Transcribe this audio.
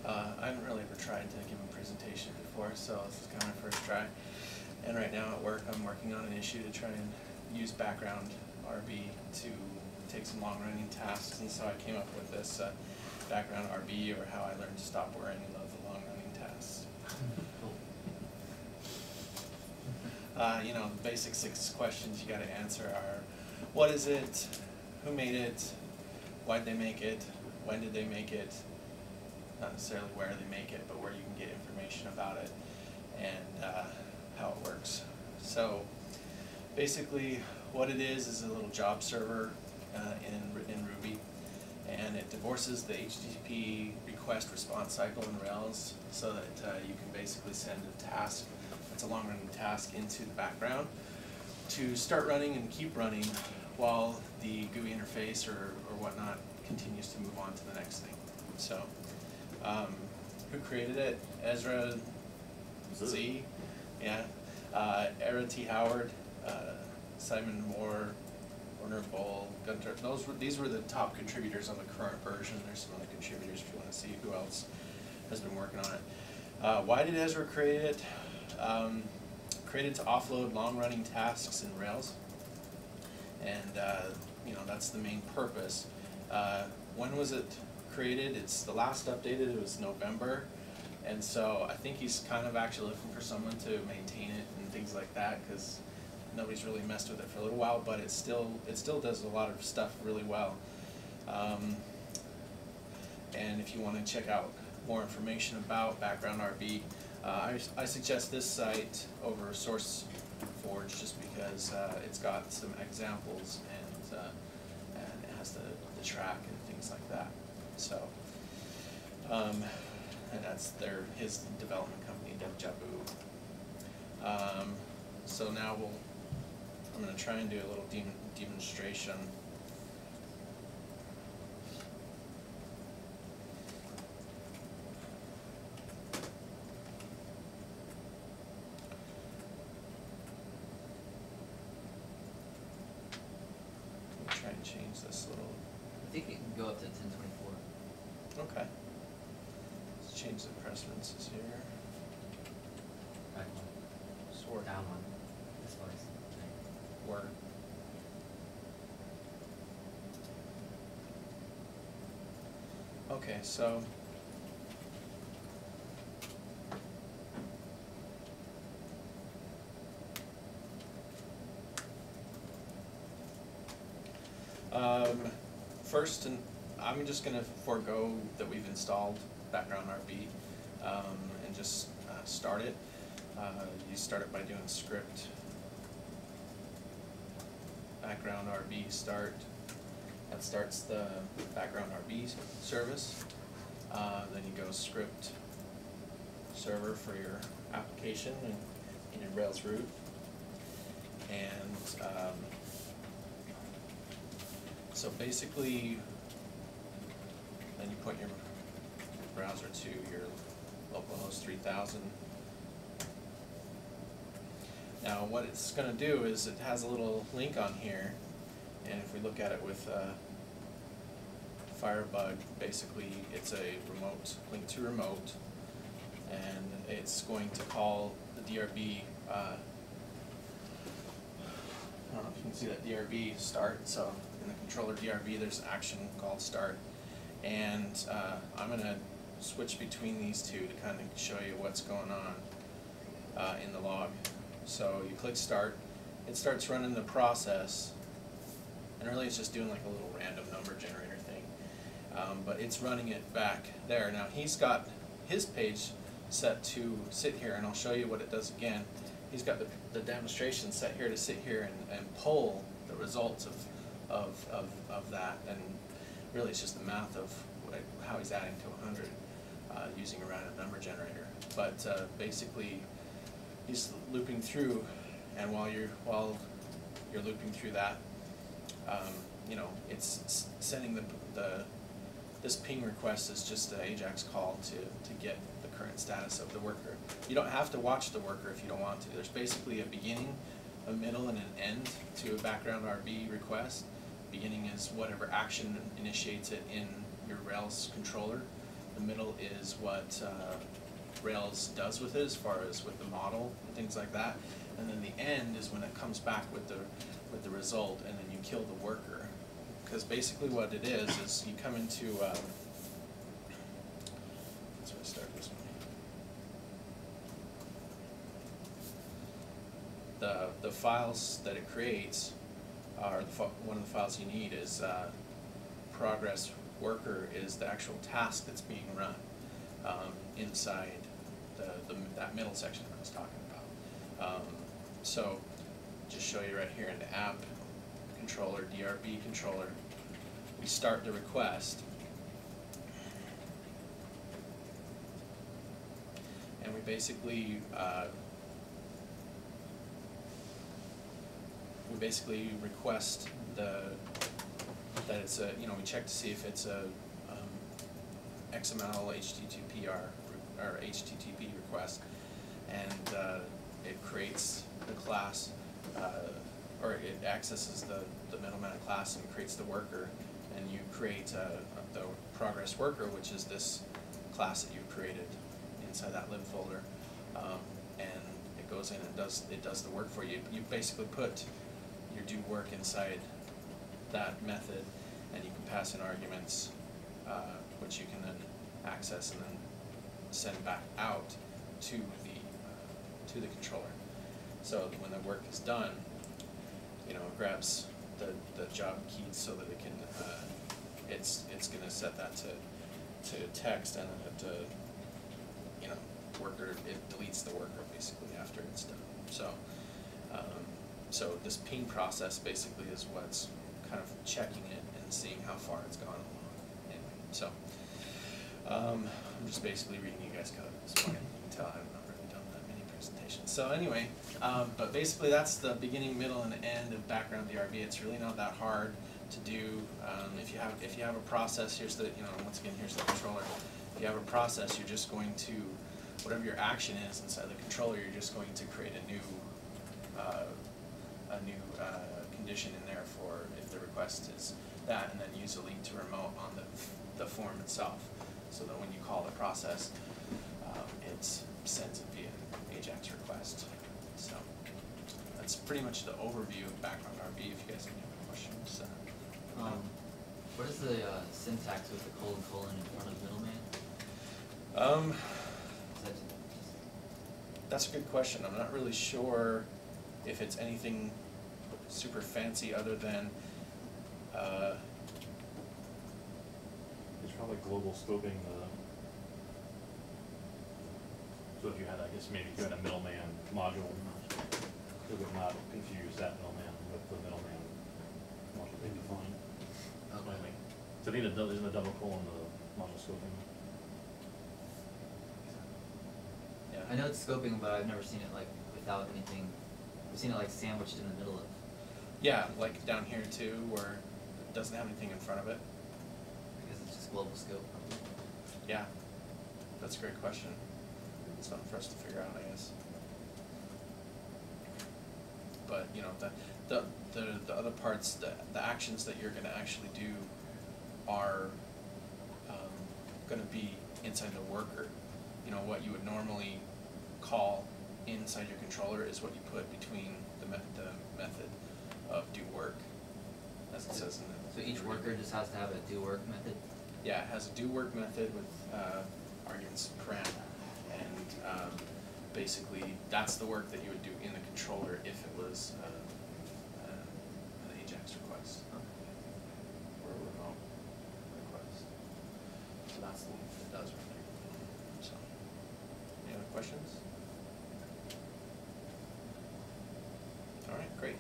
I haven't really ever tried to give a presentation before, so this is kind of my first try. And right now at work, I'm working on an issue to try and use BackgroundRB to take some long-running tasks, and so I came up with this BackgroundRB, or how I learned to stop worrying and love the long-running tasks. You know, the basic 6 questions you got to answer are: what is it? Who made it? Why'd they make it? When did they make it? Not necessarily where they make it, but where you can get information about it, and how it works. So basically what it is a little job server in Ruby, and it divorces the HTTP request response cycle in Rails so that you can basically send a task, it's a long-running task, into the background to start running and keep running while the GUI interface or whatnot continues to move on to the next thing. So who created it? Ezra Z, yeah. Era T. Howard, Simon Moore, Werner Boll, Gunter. These were the top contributors on the current version. There's some other contributors if you want to see who else has been working on it. Why did Ezra create it? Created to offload long-running tasks in Rails, and you know, that's the main purpose. When was it created? It's the last updated. It was November, and so I think he's kind of actually looking for someone to maintain it and things like that, because nobody's really messed with it for a little while, but it still does a lot of stuff really well. And if you want to check out more information about BackgroundRB, I suggest this site over SourceForge, just because it's got some examples and it has the track and things like that. So, and that's his development company, DevJabu. So now I'm going to try and do a little demonstration. Let me try and change this little. I think it can go up to 1024. Okay. Let's change the preferences here. Right one. Sort. Down one. This place. Word. Okay, so first, I'm just going to forego that we've installed BackgroundRB and just start it. You start it by doing script BackgroundRB start. That starts the BackgroundRB service. Then you go script server for your application and in your Rails root. And so basically, then you point your browser to your localhost 3000. Now what it's going to do is it has a little link on here, and if we look at it with Firebug, basically it's a remote link to remote, and it's going to call the DRB. I don't know if you can see that DRB start. So in the controller DRB, there's an action called start, and I'm going to switch between these two to kind of show you what's going on in the log. So you click start, it starts running the process, and really it's just doing like a little random number generator thing, but it's running it back there. Now he's got his page set to sit here, and I'll show you what it does again. He's got the demonstration set here to sit here and pull the results of that, and really it's just the math of how he's adding to 100 using a random number generator. But basically he's looping through, and while you're looping through that, you know, it's sending this ping request is just an AJAX call to get the current status of the worker. You don't have to watch the worker if you don't want to. There's basically a beginning, a middle, and an end to a BackgroundRB request. Beginning is whatever action initiates it in your Rails controller. the middle is what Rails does with it, as far as with the model and things like that. And then the end is when it comes back with the result, and then you kill the worker. Because basically what it is you come into let's start this one. The files that it creates are one of the files you need is progress worker is the actual task that's being run inside that middle section I was talking about. So just show you right here in the app controller, DRB controller, we start the request, and we basically request that it's a, we check to see if it's a XML HTTP or HTTP request, and it creates the class, or it accesses the middleman class and creates the worker, and you create the progress worker, which is this class that you've created inside that lib folder, and it goes in and does the work for you. You basically put your do work inside that method, and you can pass in arguments, which you can then access and then send back out to the controller. So when the work is done, it grabs the job key so that it can it's going to set that to text, and then it worker, it deletes the worker basically after it's done. So so this ping process basically is what's kind of checking it and seeing how far it's gone along. Anyway, so I'm just basically reading you guys code at this point. You can tell I've not really done that many presentations. So anyway, but basically that's the beginning, middle, and end of BackgroundRB. It's really not that hard to do. If you have a process, here's the once again here's the controller. If you have a process, you're just going to, whatever your action is inside the controller, you're just going to create a new condition in there for if the request is that, and then use a lead to remote on the form itself, so that when you call the process, it sends it via AJAX request. So that's pretty much the overview of BackgroundRB. If you guys have any questions. What is the syntax with the colon in front of middleman? That's a good question. I'm not really sure if it's anything super fancy other than it's probably global scoping so if you had, I guess maybe if you had a middleman module, it would not confuse that middleman with the middleman module they define. Okay. So I think isn't the double colon the module scoping? yeah. I know it's scoping, but I've never seen it like without anything. I've seen it like sandwiched in the middle of. Yeah, like down here too, where it doesn't have anything in front of it. I guess it's just global scope. Yeah, that's a great question. It's something for us to figure out, I guess. But the other parts, the actions that you're going to actually do are going to be inside the worker. What you would normally call inside your controller is what you put between the method of do work, as it says in the. So each worker just has to have a do work method? Yeah, it has a do work method with arguments param, and basically that's the work that you would do in the controller if it was an AJAX request or a remote request. So that's the one that does right there. So, any other questions? All right, great.